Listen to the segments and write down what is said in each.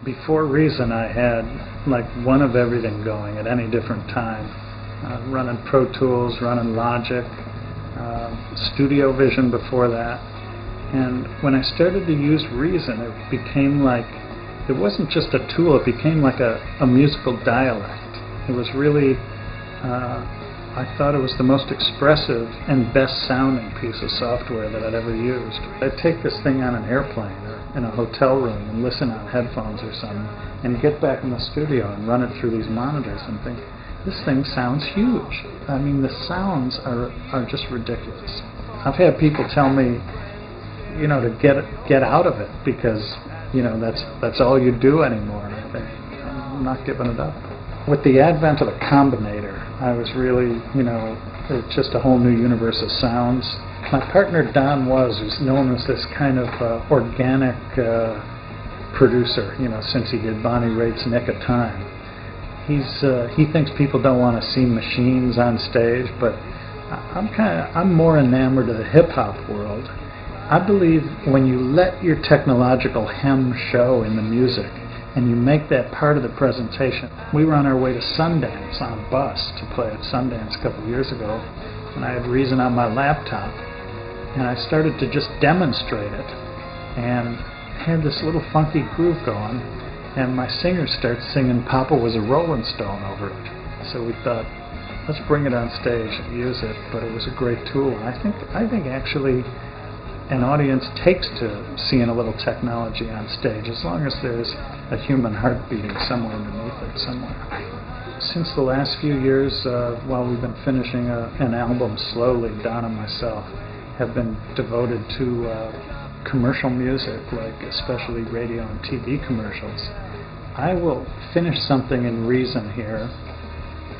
Before Reason, I had like one of everything going at any different time. Running Pro Tools, running Logic, Studio Vision before that. And when I started to use Reason, it became like, it wasn't just a tool, it became like a musical dialect. It was really, I thought it was the most expressive and best sounding piece of software that I'd ever used. I'd take this thing on an airplane or in a hotel room and listen on headphones or something, and get back in the studio and run it through these monitors and think, this thing sounds huge. I mean, the sounds are just ridiculous. I've had people tell me, you know, to get out of it because, you know, that's all you do anymore. And I think, I'm not giving it up. With the advent of the Combinator, I was really, you know, it's just a whole new universe of sounds. My partner Don who's known as this kind of organic producer, you know, since he did Bonnie Raitt's Nick of Time. He thinks people don't want to see machines on stage, but I'm more enamored of the hip hop world. I believe when you let your technological hem show in the music and you make that part of the presentation. We were on our way to Sundance on a bus to play at Sundance a couple of years ago, and I had Reason on my laptop, and I started to just demonstrate it and had this little funky groove going, and my singer starts singing Papa Was a Rolling Stone over it. So we thought, let's bring it on stage and use it, but it was a great tool. And I think actually an audience takes to seeing a little technology on stage as long as there's a human heart beating somewhere underneath it somewhere. Since the last few years, while we've been finishing an album slowly, Don and myself have been devoted to commercial music, like especially radio and TV commercials. I will finish something in Reason here,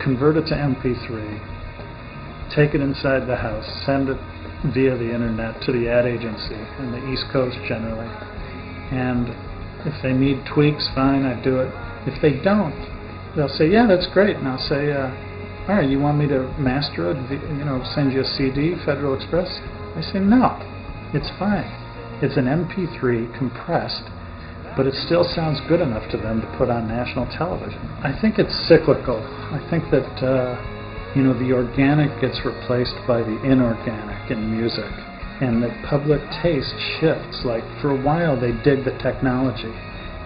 convert it to MP3, take it inside the house, send it via the internet to the ad agency in the East Coast generally, and if they need tweaks, fine, I do it. If they don't, they'll say, yeah, that's great, and I'll say, all right, you want me to master it, you know, send you a CD, Federal Express? I say, no, it's fine. It's an MP3 compressed, but it still sounds good enough to them to put on national television. I think it's cyclical. I think that you know, the organic gets replaced by the inorganic in music, and the public taste shifts. Like, for a while they dig the technology,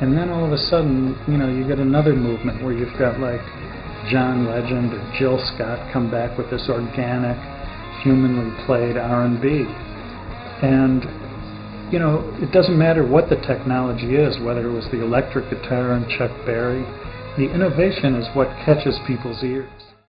and then all of a sudden, you know, you get another movement where you've got like John Legend or Jill Scott come back with this organic, humanly played R&B. And, you know, it doesn't matter what the technology is, whether it was the electric guitar and Chuck Berry, the innovation is what catches people's ears.